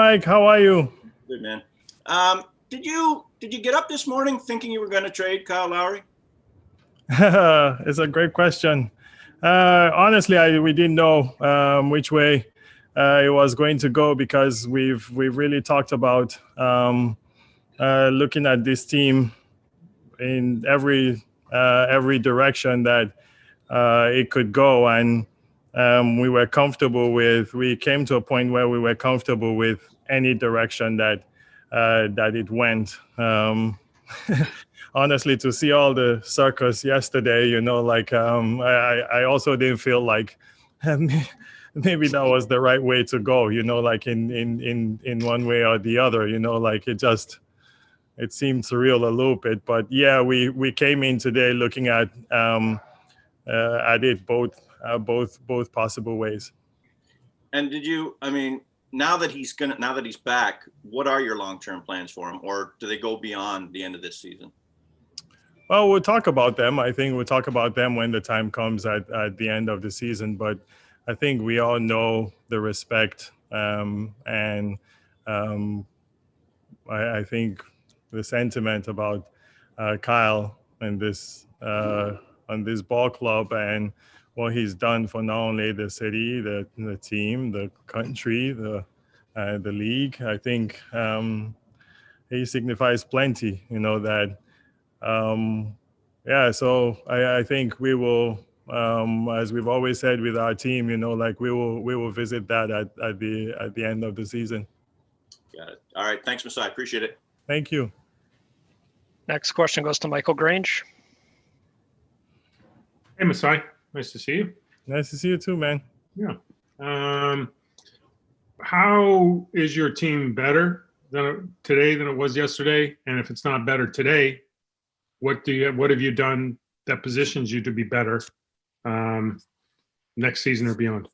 Mike. How are you? Good, man. Did you get up this morning thinking you were going to trade Kyle Lowry? It's a great question. Honestly, we didn't know which way it was going to go because we've really talked about looking at this team in every direction that it could go, and we came to a point where we were comfortable with any direction that it went. Honestly, to see all the circus yesterday, I also didn't feel like maybe that was the right way to go, like in one way or the other, it seemed surreal a little bit. But yeah, we came in today looking at it both possible ways. And now that he's back, what are your long-term plans for him, or do they go beyond the end of this season? Well, we'll talk about them. I think we'll talk about them when the time comes at the end of the season. But I think we all know the respect, and I think the sentiment about Kyle and this on this ball club and what he's done for not only the city, the team, the country, the league. I think he signifies plenty. That. So I think we will, as we've always said with our team, we will visit that at the end of the season. Got it. All right. Thanks, Masai. Appreciate it. Thank you. Next question goes to Michael Grange. Hey, Masai. Nice to see you. Nice to see you too, man. Yeah. How is your team better today than it was yesterday? And if it's not better today, what have you done that positions you to be better next season or beyond?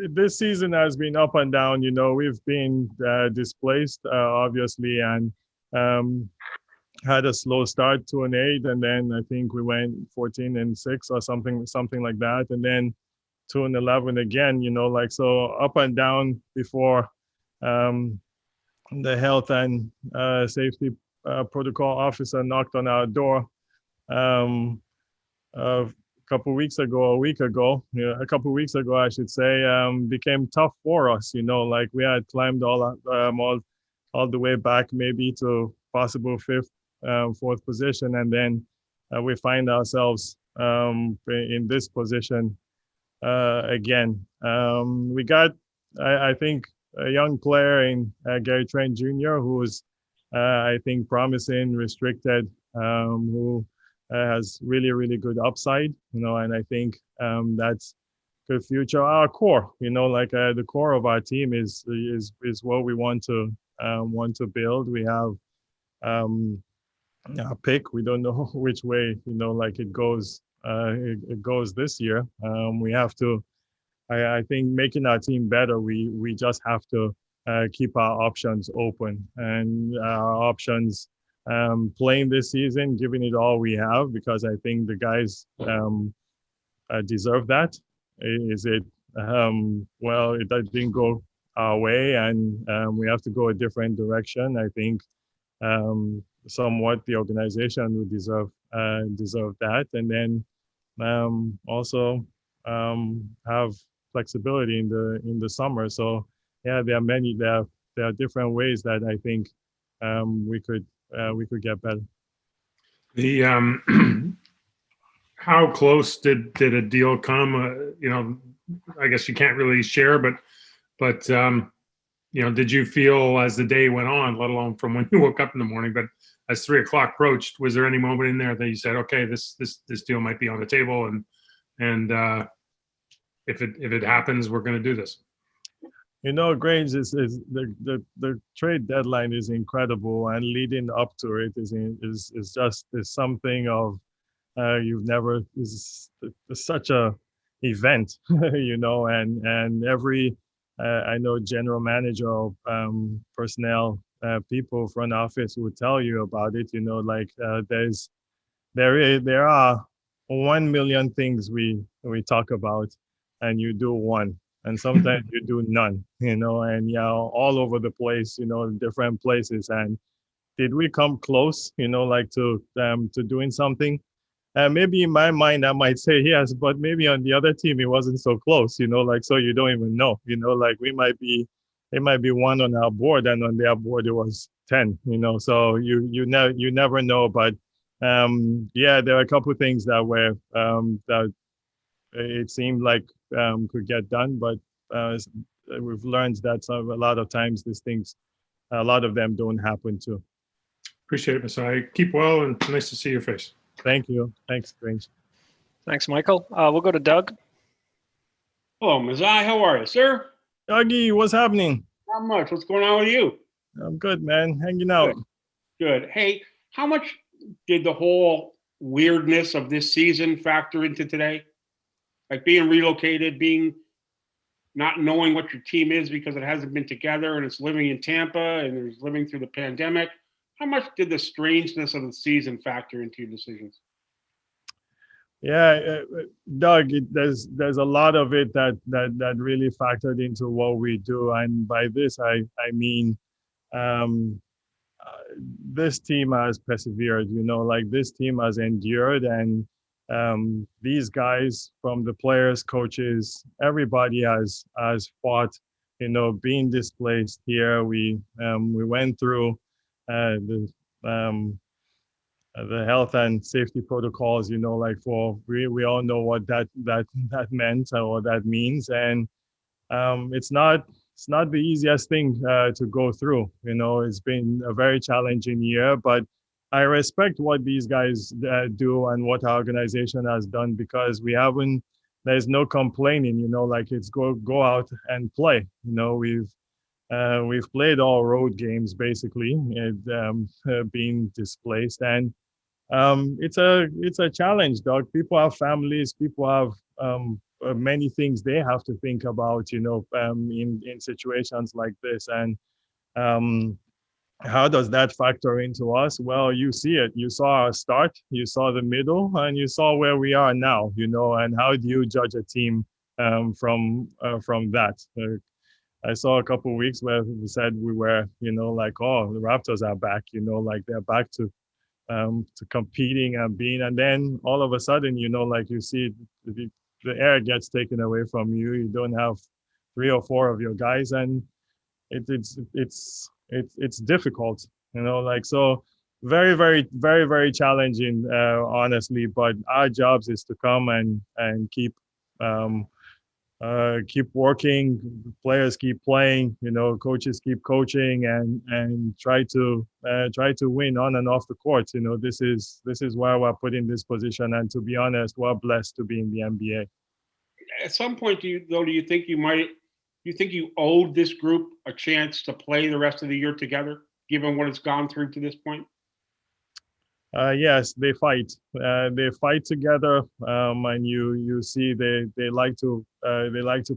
This season has been up and down. We've been displaced, obviously, and had a slow start, 2-8, and then I think we went 14-6 or something like that, and then 2-11 again. So up and down before the health and safety protocol officer knocked on our door a couple of weeks ago, I should say. Became tough for us. We had climbed all the way back maybe to possible fourth position, and then we find ourselves in this position again. We got, I think, a young player in Gary Trent Jr., who's, I think, promising, restricted, who has really, really good upside, and I think that's good future. Our core, the core of our team is what we want to build. We have a pick. We don't know which way, it goes this year. We have to, I think, making our team better, we just have to keep our options open, and our options playing this season, giving it all we have, because I think the guys deserve that. Is it well, it didn't go our way, and we have to go a different direction. I think somewhat the organization would deserve that, and then also have flexibility in the summer. So yeah, there are different ways that I think we could get better. The how close did a deal come? I guess you can't really share, but did you feel as the day went on, let alone from when you woke up in the morning, but as 3 o'clock approached, was there any moment in there that you said, okay, this deal might be on the table, and if it happens, we're going to do this? Grange, is the trade deadline is incredible, and leading up to it is something of you've never, is such a event, and every I know general manager of personnel people, front office would tell you about it. There are 1 million things we talk about, and you do one. and sometimes you do none, and all over the place, different places. And did we come close, like to doing something? Maybe in my mind, I might say yes, but maybe on the other team, it wasn't so close, like, so you don't even know, like it might be one on our board, and on their board, it was 10, so you never know. But there are a couple of things that were, that it seemed like could get done, but we've learned that a lot of times these things, a lot of them don't happen too. Appreciate it, Masai. Keep well, and nice to see your face. Thank you. Thanks, Grange. Thanks, Michael. We'll go to Doug. Hello, Masai. How are you, sir? Dougie, what's happening? Not much. What's going on with you? I'm good, man. Hanging out. Good. Hey, how much did the whole weirdness of this season factor into today? Like being relocated, not knowing what your team is because it hasn't been together, and it's living in Tampa and it's living through the pandemic. How much did the strangeness of the season factor into your decisions? Yeah, Doug, there's a lot of it that really factored into what we do, and by this I mean this team has persevered. Like this team has endured, and these guys, from the players, coaches, everybody has fought. Being displaced here, we went through the health and safety protocols, like we all know what that meant or that means. And it's not the easiest thing to go through. It's been a very challenging year, but I respect what these guys do and what our organization has done, because there's no complaining, like it's go out and play. We've played all road games basically, being displaced, and it's a challenge, Doug. People have families, people have many things they have to think about, in situations like this. And how does that factor into us? Well, you see it. You saw our start, you saw the middle, and you saw where we are now. And how do you judge a team from that? I saw a couple of weeks where we said we were, like, oh, the Raptors are back, like they're back to competing and being, and then all of a sudden, like you see the air gets taken away from you. You don't have 3 or 4 of your guys, and it's difficult, like, so very, very, very, very challenging, honestly. But our jobs is to come and keep working, players keep playing, coaches keep coaching, and try to win on and off the court. This is why we're put in this position, and to be honest, we're blessed to be in the NBA. At some point, do you think you owed this group a chance to play the rest of the year together, given what it's gone through to this point? Yes, they fight. They fight together, and you see they like to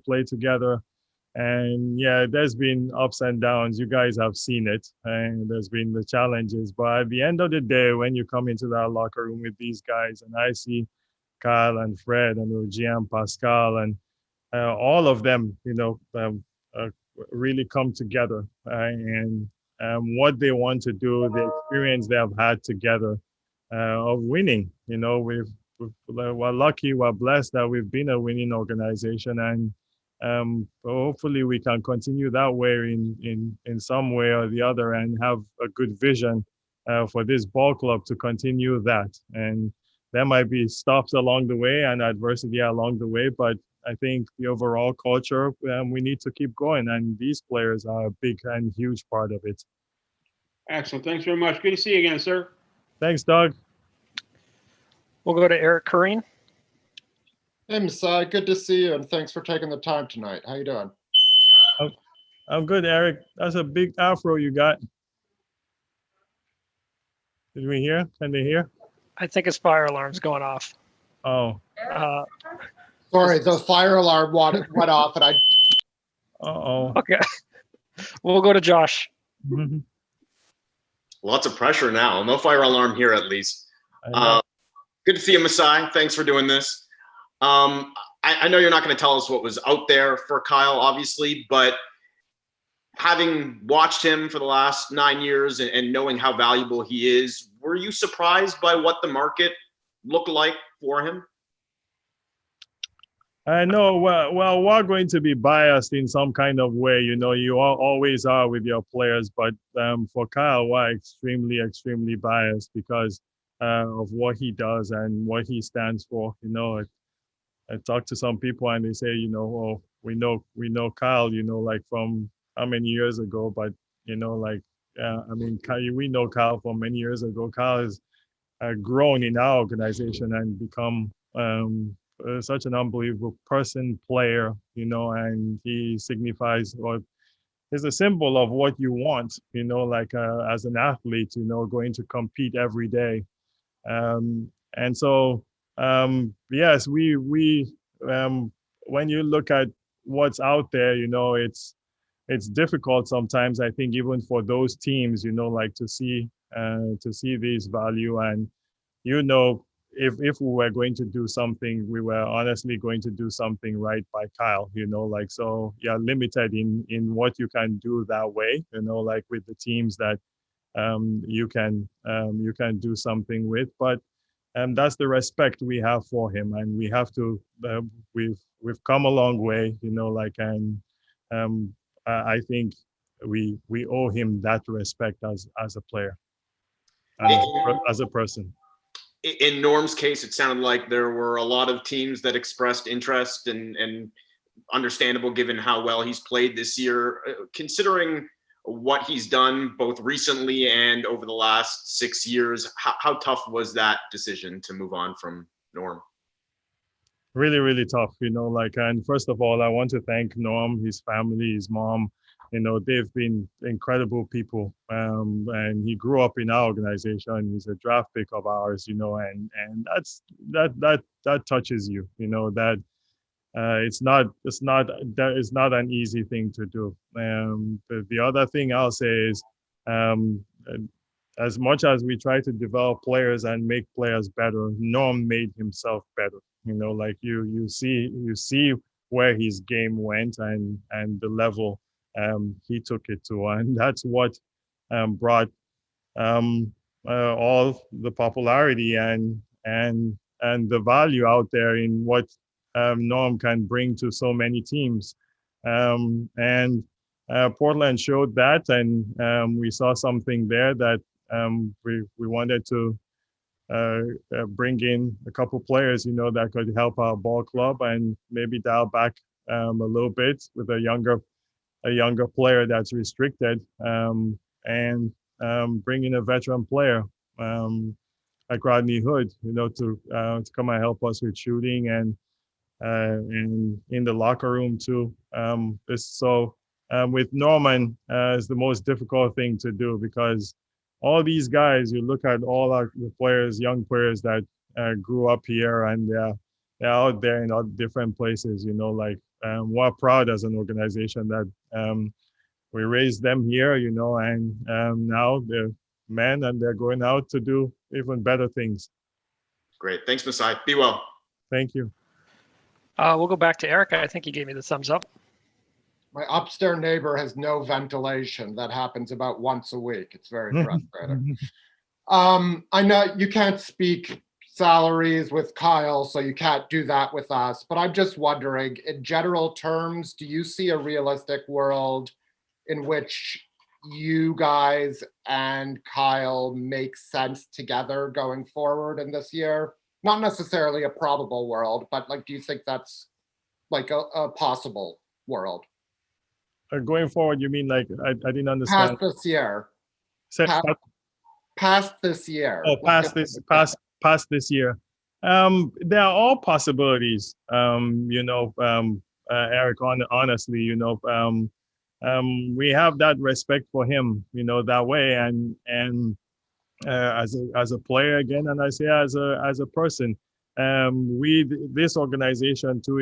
play together. And yeah, there's been ups and downs. You guys have seen it, and there's been the challenges. But at the end of the day, when you come into that locker room with these guys, and I see Kyle and Fred and Roger and Pascal and all of them, really come together, and what they want to do, the experience they have had together of winning. We're lucky, we're blessed that we've been a winning organization, and hopefully we can continue that way in some way or the other, and have a good vision for this ball club to continue that. And there might be stops along the way and adversity along the way, but I think the overall culture, we need to keep going, and these players are a big and huge part of it. Excellent. Thanks very much. Good to see you again, sir. Thanks, Doug. We'll go to Eric Corrine. Hey, Masai, good to see you, and thanks for taking the time tonight. How you doing? I'm good, Eric. That's a big afro you got. Did we hear? Can they hear? I think his fire alarm's going off. Oh. Sorry, the fire alarm went off, and I. Uh-oh. Okay. We'll go to Josh. Lots of pressure now. No fire alarm here, at least. Good to see you, Masai. Thanks for doing this. I I know you're not going to tell us what was out there for Kyle, obviously, but having watched him for the last 9 years and knowing how valuable he is, were you surprised by what the market looked like for him? I know. Well, we're going to be biased in some kind of way. You always are with your players, but for Kyle, we're extremely biased because of what he does and what he stands for. I talk to some people and they say, oh, we know Kyle, like from how many years ago, but we know Kyle from many years ago. Kyle has grown in our organization and become such an unbelievable person, player, and he signifies or is a symbol of what you want, as an athlete, going to compete every day. And so, yes, we when you look at what's out there, it's difficult sometimes. I think even for those teams, to see these value and if we were going to do something, we were honestly going to do something right by Kyle. So yeah, limited in what you can do that way. With the teams that you can do something with, but that's the respect we have for him, and we have to. We've come a long way, and I think we owe him that respect as a player, as a person. In Norm's case, it sounded like there were a lot of teams that expressed interest and understandable given how well he's played this year. Considering what he's done both recently and over the last 6 years, how tough was that decision to move on from Norm? Really tough, and first of all, I want to thank Norm, his family, his mom. They've been incredible people. And he grew up in our organization. He's a draft pick of ours, and that touches you, that it's not an easy thing to do. The other thing I'll say is, as much as we try to develop players and make players better, Norm made himself better. You see where his game went and the level he took it to, and that's what brought all the popularity and the value out there in what Norm can bring to so many teams. And Portland showed that, and we saw something there that we wanted to bring in a couple players, that could help our ball club and maybe dial back a little bit with a younger player that's restricted, and bring in a veteran player like Rodney Hood, to come and help us with shooting and in the locker room too. With Norman, is the most difficult thing to do, because all these guys, you look at all the players, young players that grew up here, and they're out there in all different places. We're proud as an organization that we raised them here, and now they're men and they're going out to do even better things. Great. Thanks, Masai. Be well. Thank you. We'll go back to Eric. I think he gave me the thumbs up. My upstairs neighbor has no ventilation. That happens about once a week. It's very frustrating. I know you can't speak salaries with Kyle, so you can't do that with us. But I'm just wondering, in general terms, do you see a realistic world in which you guys and Kyle make sense together going forward in this year? Not necessarily a probable world, but do you think that's a possible world? Going forward, you mean I didn't understand. Past this year. Past this year. Oh, past this year. There are all possibilities. Eric, honestly, we have that respect for him, that way, and as a player again, and I say as a person, this organization too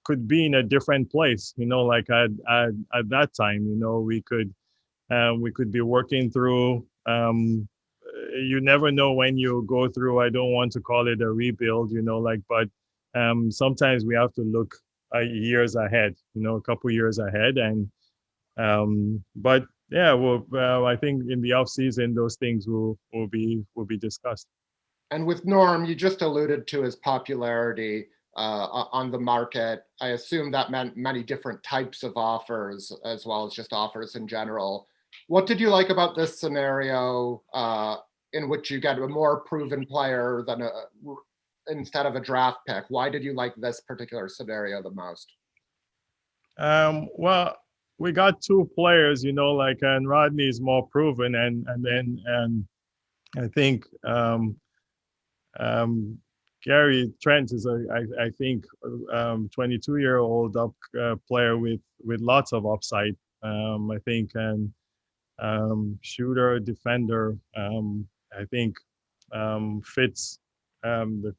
could be in a different place, at that time, we could be working through, you never know when you go through, I don't want to call it a rebuild, but sometimes we have to look years ahead, a couple years ahead. And but yeah, well, I think in the off season those things will be discussed. And with Norm, you just alluded to his popularity on the market. I assume that meant many different types of offers as well as just offers in general. What did you like about this scenario in which you get a more proven player than instead of a draft pick? Why did you like this particular scenario the most? Well, we got two players, and Rodney is more proven, and then I think Gary Trent is I think 22-year-old player with lots of upside. I think, and shooter, defender. I think fits the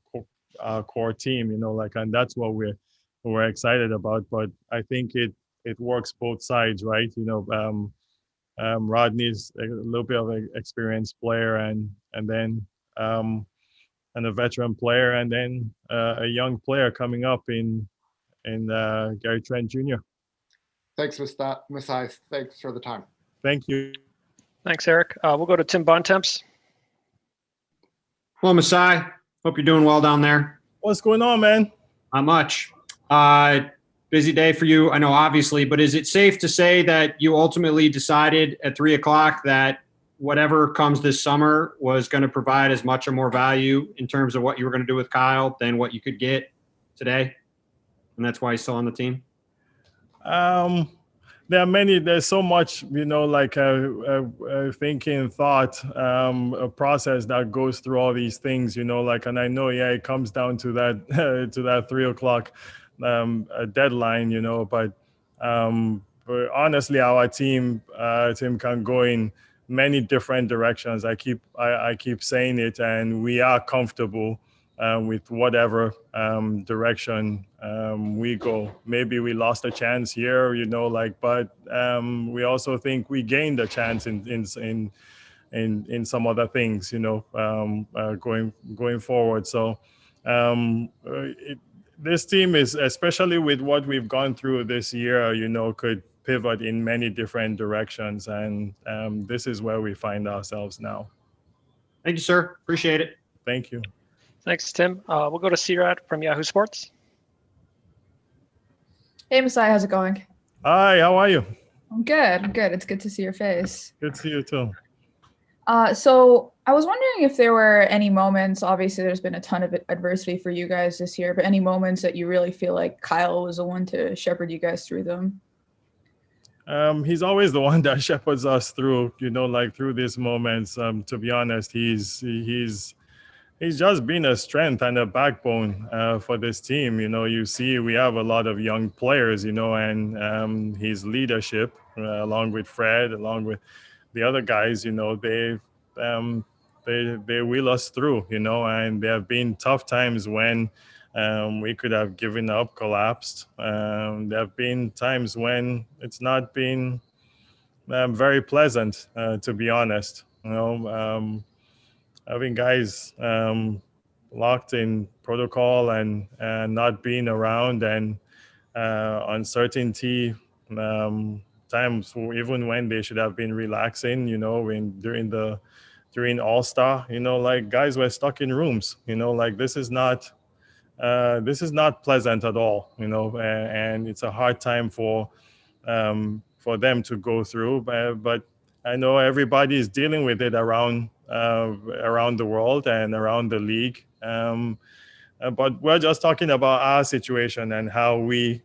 core team. And that's what we're excited about. But I think it works both sides, right? Rodney's a little bit of an experienced player, and then and a veteran player, and then a young player coming up in Gary Trent Jr. Thanks, Masai. Thanks for the time. Thank you. Thanks, Eric. We'll go to Tim Bontemps. Hello, Masai. Hope you're doing well down there. What's going on, man? Not much. Busy day for you, I know, obviously, but is it safe to say that you ultimately decided at 3:00 that whatever comes this summer was going to provide as much or more value in terms of what you were going to do with Kyle than what you could get today? And that's why he's still on the team? There's so much, thinking, thought, a process that goes through all these things, and I know, it comes down to that, to that 3:00 deadline, but honestly, our team can go in many different directions. I keep saying it, and we are comfortable with whatever direction we go. Maybe we lost a chance here, but we also think we gained a chance in some other things, going forward. So this team is, especially with what we've gone through this year, could pivot in many different directions, and this is where we find ourselves now. Thank you, sir. Appreciate it. Thank you. Thanks, Tim. We'll go to C-Rat from Yahoo Sports. Hey, Masai, how's it going? Hi, how are you? I'm good. It's good to see your face. Good to see you too. So I was wondering if there were any moments, obviously there's been a ton of adversity for you guys this year, but any moments that you really feel like Kyle was the one to shepherd you guys through them? He's always the one that shepherds us through, through these moments. To be honest, he's just been a strength and a backbone for this team. You see, we have a lot of young players, and his leadership, along with Fred, along with the other guys, they wheel us through, and there have been tough times when we could have given up, collapsed. There have been times when it's not been very pleasant, to be honest. Having guys locked in protocol and not being around, and uncertainty, times even when they should have been relaxing, during All-Star, guys were stuck in rooms, this is not pleasant at all, and it's a hard time for them to go through, but I know everybody is dealing with it around the world and around the league. But we're just talking about our situation and how we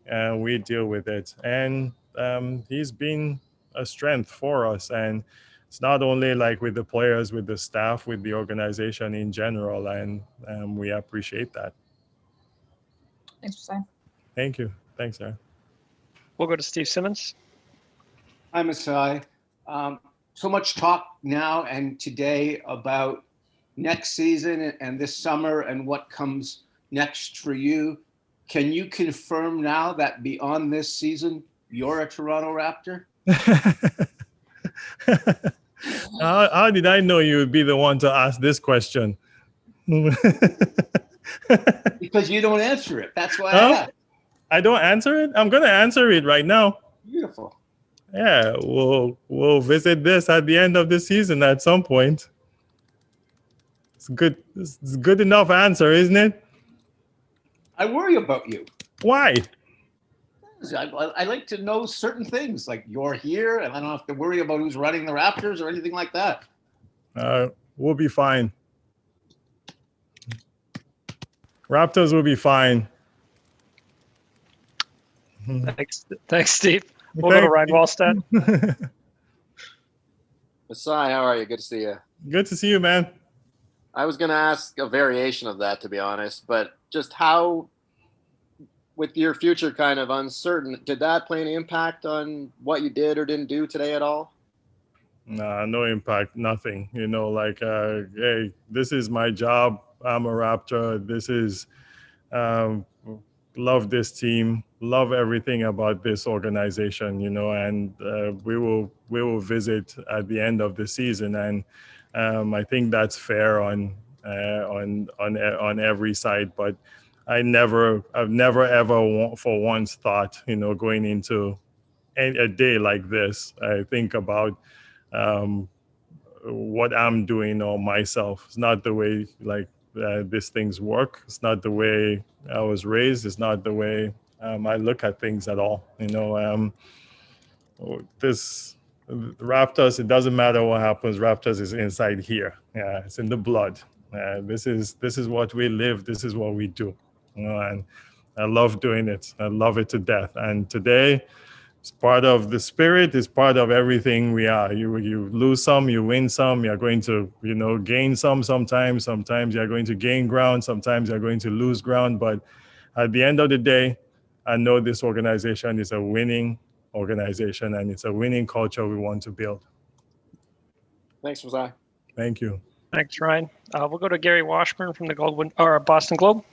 deal with it. And he's been a strength for us. And it's not only like with the players, with the staff, with the organization in general. And we appreciate that. Thanks, Masai. Thank you. Thanks, Aaron. We'll go to Steve Simmons. Hi, Masai. So much talk now and today about next season and this summer and what comes next for you. Can you confirm now that beyond this season, you're a Toronto Raptor? How did I know you would be the one to ask this question? Because you don't answer it. That's why Huh? I asked. I don't answer it. I'm gonna answer it right now. Beautiful. Yeah, we'll visit this at the end of the season at some point. It's good. It's good enough answer, isn't it? I worry about you. Why? I like to know certain things, like you're here, and I don't have to worry about who's running the Raptors or anything like that. We'll be fine. Raptors will be fine. Thanks, Steve. We'll go to Ryan Wallstead. Masai, how are you? Good to see you. Good to see you, man. I was going to ask a variation of that, to be honest, but just how, with your future kind of uncertain, did that play any impact on what you did or didn't do today at all? Nah, no impact, nothing. You know, like, hey, this is my job. I'm a Raptor. This is, love this team, love everything about this organization, you know, and we will visit at the end of the season, and I think that's fair on every side. But I've never ever for once thought, you know, going into a day like this, I think about what I'm doing or myself. It's not the way like these things work. It's not the way I was raised. It's not the way I look at things at all. You know, this Raptors. It doesn't matter what happens. Raptors is inside here. Yeah, it's in the blood. This is what we live. This is what we do. You know, and I love doing it. I love it to death. And today, it's part of the spirit. It's part of everything we are. You lose some, you win some. You're going to, you know, gain some sometimes. Sometimes you're going to gain ground. Sometimes you're going to lose ground. But at the end of the day, I know this organization is a winning organization, and it's a winning culture we want to build. Thanks, Masai. Thank you. Thanks, Ryan. We'll go to Gary Washburn from the Boston Globe.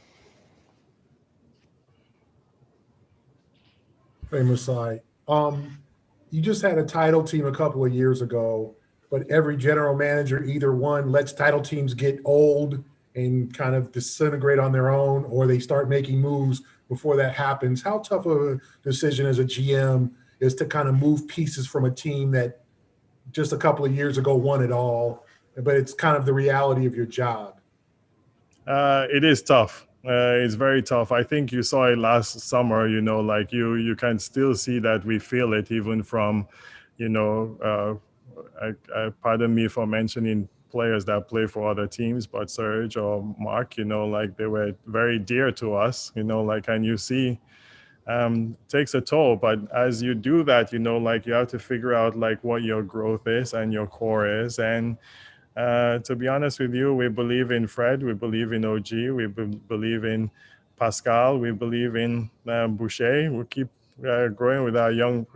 Hey, Masai. You just had a title team a couple of years ago, but every general manager, either one lets title teams get old and kind of disintegrate on their own, or they start making moves before that happens. How tough of a decision as a GM is to kind of move pieces from a team that just a couple of years ago won it all, but it's kind of the reality of your job? It is tough. It's very tough. I think you saw it last summer, you know, like you can still see that we feel it even from, you know, pardon me for mentioning players that play for other teams, but Serge or Mark, you know, like they were very dear to us, you know, like, and you see, takes a toll. But as you do that, you know, like you have to figure out like what your growth is and your core is. And to be honest with you, we believe in Fred, we believe in OG, we believe in Pascal, we believe in Boucher. We keep growing with our young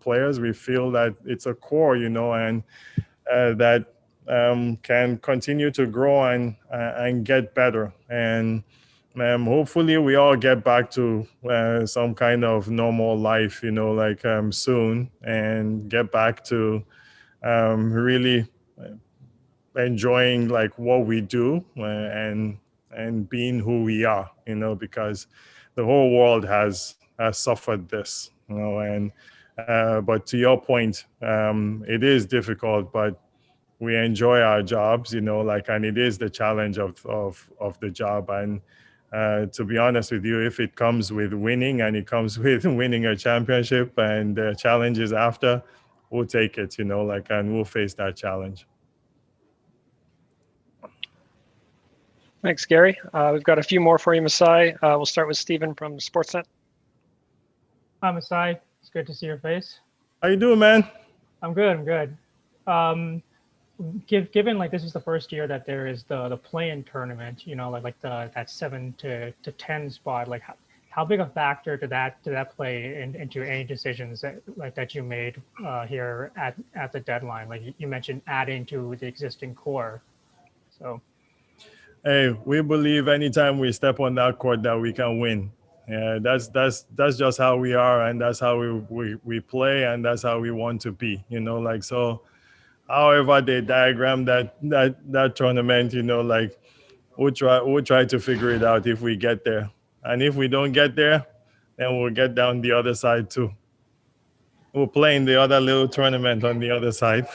players. We feel that it's a core, you know, and that can continue to grow and get better. And hopefully we all get back to some kind of normal life, you know, like soon, and get back to really enjoying like what we do and being who we are, you know, because the whole world has suffered this, you know. And but to your point, it is difficult, but we enjoy our jobs, you know, like, and it is the challenge of the job. And to be honest with you, if it comes with winning and it comes with winning a championship and the challenges after, we'll take it, you know, like, and we'll face that challenge. Thanks, Gary. We've got a few more for you, Masai. We'll start with Stephen from Sportsnet. Hi, Masai. It's good to see your face. How you doing, man? I'm good. I'm good. Given like this is the first year that there is the play-in tournament, you know, like that 7 to 10 spot, like how big a factor did that play into any decisions that you made here at the deadline? Like you mentioned adding to the existing core, so. Hey, we believe anytime we step on that court that we can win. Yeah, that's just how we are, and that's how we play, and that's how we want to be, you know, like, so however they diagram that tournament, you know, like we'll try to figure it out if we get there. And if we don't get there, then we'll get down the other side too. We'll play in the other little tournament on the other side.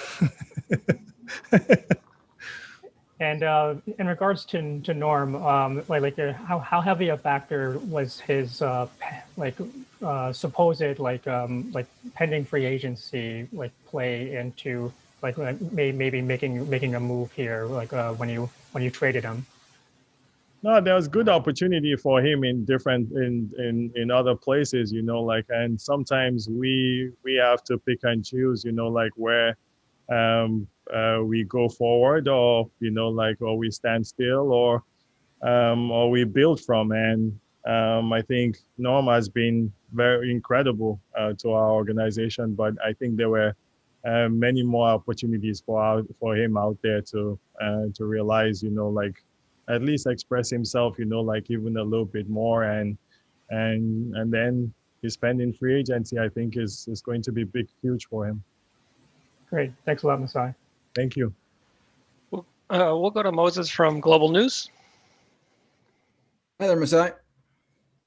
And in regards to Norm, how heavy a factor was his supposed pending free agency play into maybe making a move here when you traded him? No, there was good opportunity for him in different in other places, and sometimes we have to pick and choose, where we go forward, or or we stand still, or we build from. And I think Norm has been very incredible to our organization, but I think there were many more opportunities for him out there to realize, at least express himself, even a little bit more, and then his pending free agency, I think, is going to be huge for him. Great, thanks a lot, Masai. Thank you. We'll go to Moses from Global News. Hi there, Masai.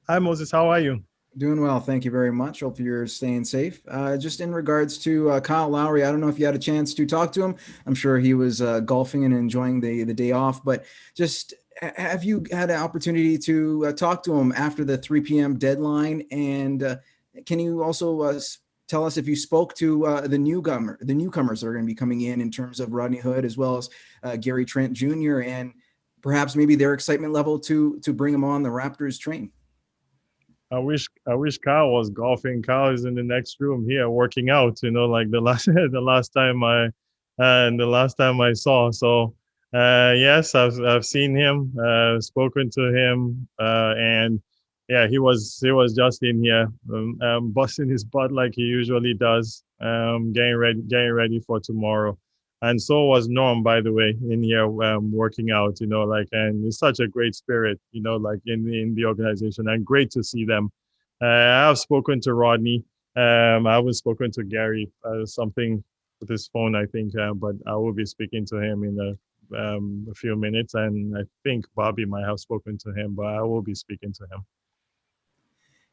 Hi, Moses. How are you? Doing well. Thank you very much. Hope you're staying safe. Just in regards to Kyle Lowry, I don't know if you had a chance to talk to him. I'm sure he was golfing and enjoying the day off, but just have you had an opportunity to talk to him after the 3 p.m. deadline? And can you also tell us if you spoke to the newcomers that are going to be coming in terms of Rodney Hood, as well as Gary Trent Jr., and perhaps maybe their excitement level to bring him on the Raptors train? I wish Kyle was golfing. Kyle is in the next room here working out, like the last time I saw. So yes, I've seen him, spoken to him, and yeah, he was just in here, busting his butt like he usually does, getting ready for tomorrow. And so was Norm, by the way, in here working out, and it's such a great spirit, in the organization, and great to see them. I've spoken to Rodney. I haven't spoken to Gary, something with his phone, I think, but I will be speaking to him in a few minutes. And I think Bobby might have spoken to him, but I will be speaking to him.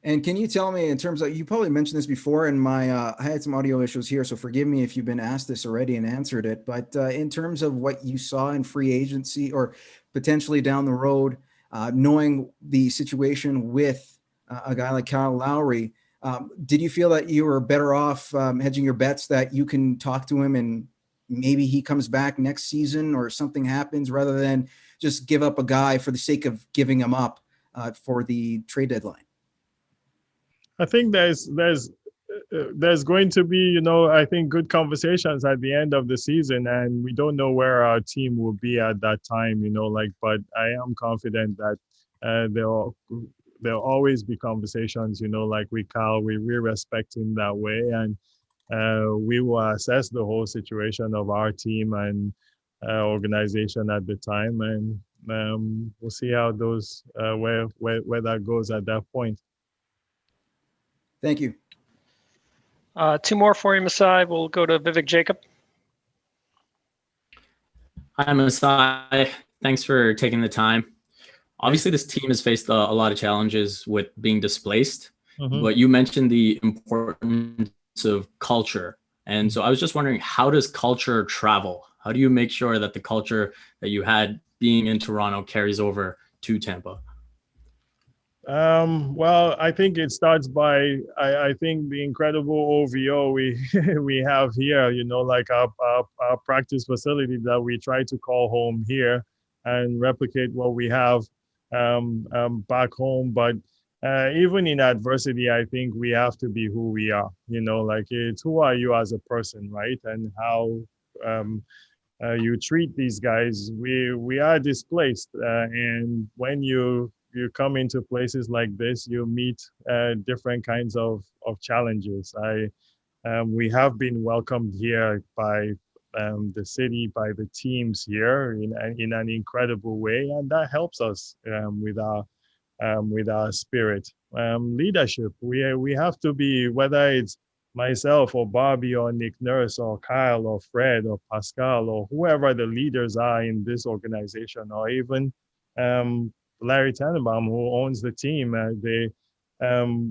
And can you tell me, in terms of, you probably mentioned this before, and I had some audio issues here, so forgive me if you've been asked this already and answered it, but in terms of what you saw in free agency or potentially down the road, knowing the situation with a guy like Kyle Lowry, did you feel that you were better off hedging your bets that you can talk to him and maybe he comes back next season or something happens, rather than just give up a guy for the sake of giving him up for the trade deadline? I think there's going to be, I think, good conversations at the end of the season, and we don't know where our team will be at that time, but I am confident that there'll always be conversations, like with Kyle. We respect him that way, and we will assess the whole situation of our team and organization at the time, and we'll see how those where that goes at that point. Thank you. Two more for you, Masai. We'll go to Vivek Jacob. Hi, Masai. Thanks for taking the time. Obviously, this team has faced a lot of challenges with being displaced, but you mentioned the importance of culture. And so I was just wondering, how does culture travel? How do you make sure that the culture that you had being in Toronto carries over to Tampa? Well, I think it starts by, I think, the incredible OVO we have here, like our practice facility that we try to call home here and replicate what we have back home. But even in adversity, I think we have to be who we are, it's who are you as a person, right? And how you treat these guys. We are displaced, and when you come into places like this, you meet different kinds of challenges. We have been welcomed here by the city, by the teams here in an incredible way, and that helps us with our spirit. Leadership, we have to be, whether it's myself or Bobby or Nick Nurse or Kyle or Fred or Pascal or whoever the leaders are in this organization, or even Larry Tannenbaum, who owns the team,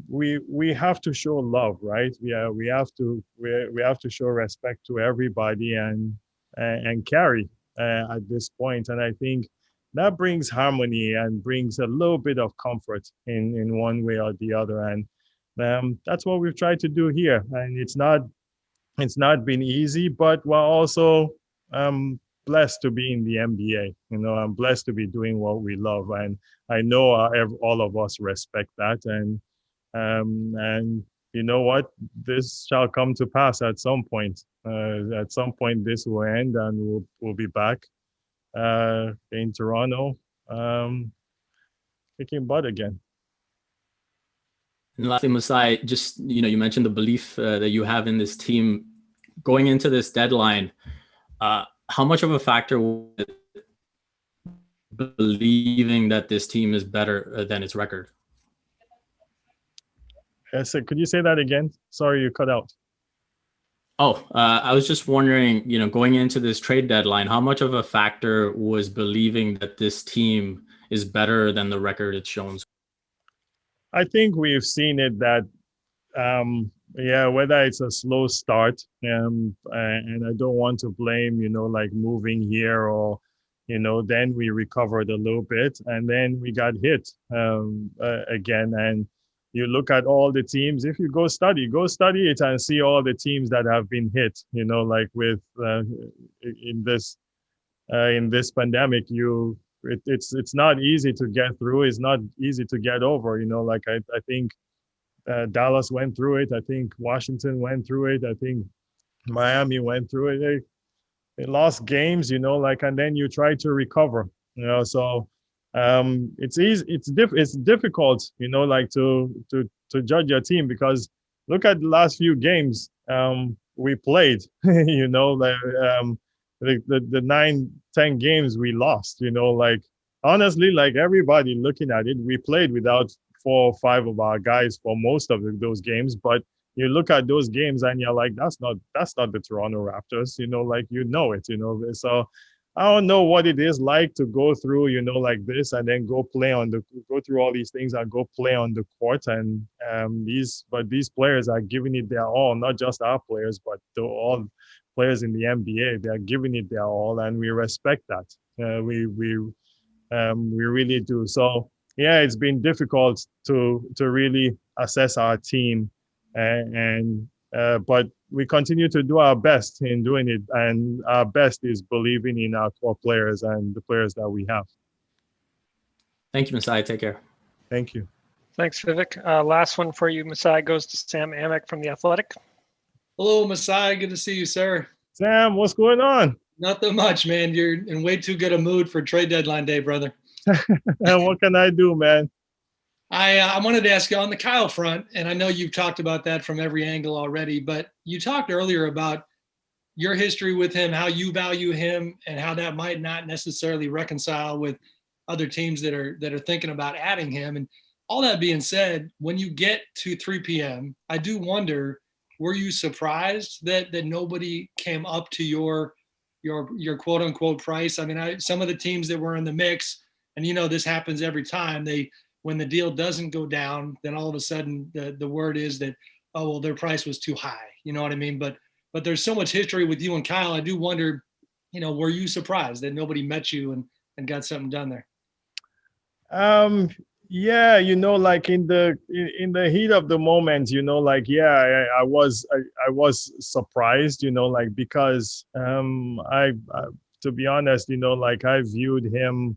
we have to show love, right? We have to show respect to everybody and carry at this point. And I think that brings harmony and brings a little bit of comfort in one way or the other. And that's what we've tried to do here. And it's not been easy, but we're also blessed to be in the NBA. I'm blessed to be doing what we love, and I know all of us respect that. And you know what? This shall come to pass at some point. At some point, this will end, and we'll be back in Toronto, kicking butt again. And lastly, Masai, just you mentioned the belief that you have in this team going into this deadline. How much of a factor was it believing that this team is better than its record? So could you say that again? Sorry, you cut out. Oh, I was just wondering, going into this trade deadline, how much of a factor was believing that this team is better than the record it's shown? I think we've seen it that, whether it's a slow start, and I don't want to blame, like moving here or, then we recovered a little bit and then we got hit again. And you look at all the teams, if you go study it and see all the teams that have been hit, like with in this pandemic, it's not easy to get through. It's not easy to get over, like I think Dallas went through it. I think Washington went through it. I think Miami went through it. They lost games, and then you try to recover, so it's easy. It's difficult, like to judge your team, because look at the last few games we played, the 9-10 games we lost, like honestly, like everybody looking at it, we played without 4 or 5 of our guys for most of those games. But you look at those games and you're like, that's not the Toronto Raptors, like, it. So I don't know what it is like to go through, like this, and then go through all these things and go play on the court. And these players are giving it their all, not just our players, but all players in the NBA. They are giving it their all, and we respect that. We really do. So yeah, it's been difficult to really assess our team, but we continue to do our best in doing it, and our best is believing in our core players and the players that we have. Thank you, Masai. Take care. Thank you. Thanks, Vivek. Last one for you, Masai, goes to Sam Amick from The Athletic. Hello, Masai. Good to see you, sir. Sam, what's going on? Nothing much, man. You're in way too good a mood for trade deadline day, brother. What can I do, man? I wanted to ask you on the Kyle front, and I know you've talked about that from every angle already, but you talked earlier about your history with him, how you value him, and how that might not necessarily reconcile with other teams that are thinking about adding him. And all that being said, when you get to 3 p.m., I do wonder, were you surprised that nobody came up to your quote unquote price? I mean, some of the teams that were in the mix, and this happens every time, when the deal doesn't go down, then all of a sudden the word is that, oh, well, their price was too high. You know what I mean? But there's so much history with you and Kyle. I do wonder, were you surprised that nobody met you and got something done there? Yeah, like in the heat of the moment, like, yeah, I was surprised, like, because I to be honest, like, I viewed him,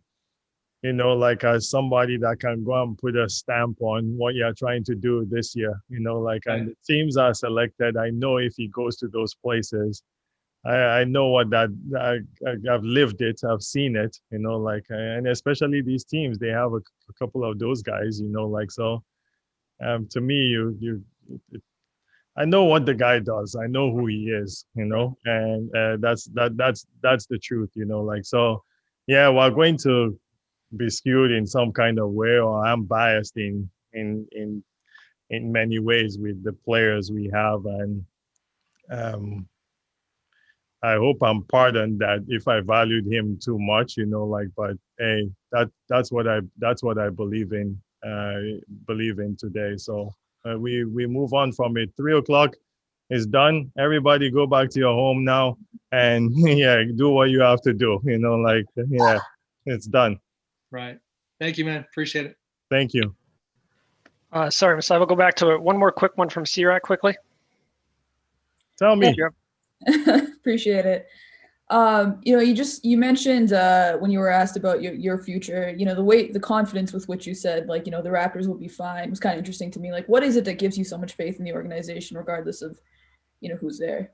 like, as somebody that can go and put a stamp on what you're trying to do this year, like, and the teams are selected. I know if he goes to those places, I know what that, I've lived it, I've seen it, like, and especially these teams, they have a couple of those guys, like, so to me, I know what the guy does. I know who he is, and that's the truth, like, so yeah, we're going to be skewed in some kind of way, or I'm biased in many ways with the players we have, and I hope I'm pardoned that if I valued him too much, like, but hey, that's what I believe in today. So we move on from it. 3:00 is done. Everybody go back to your home now and yeah, do what you have to do. Like, yeah, it's done. Right. Thank you, man. Appreciate it. Thank you. Sorry, Masai, we'll go back to one more quick one from C-Rack quickly. Tell me. Appreciate it. You mentioned when you were asked about your future, the confidence with which you said, like, the Raptors will be fine was kind of interesting to me. Like, what is it that gives you so much faith in the organization, regardless of, who's there?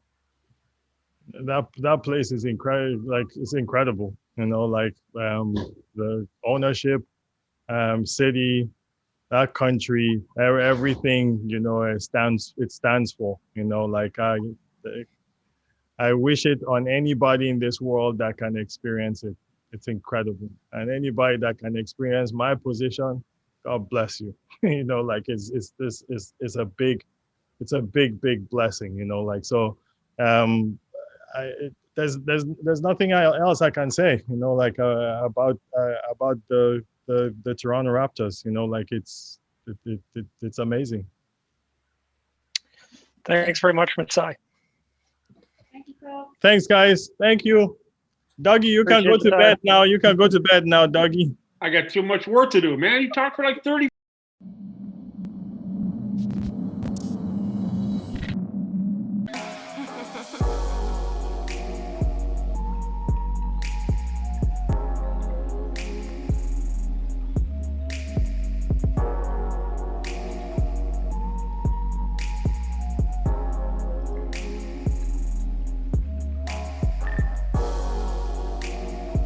That place is incredible. Like, it's incredible, like the ownership, city, that country, everything, it stands for, like I wish it on anybody in this world that can experience it. It's incredible. And anybody that can experience my position, God bless you. Like it's a big blessing, like, so there's nothing else I can say, like about the Toronto Raptors, like it's amazing. Thanks very much, Masai. Thanks, guys. Thank you. Dougie, you can go to bed now. You can go to bed now, Dougie. I got too much work to do, man. You talk for like 30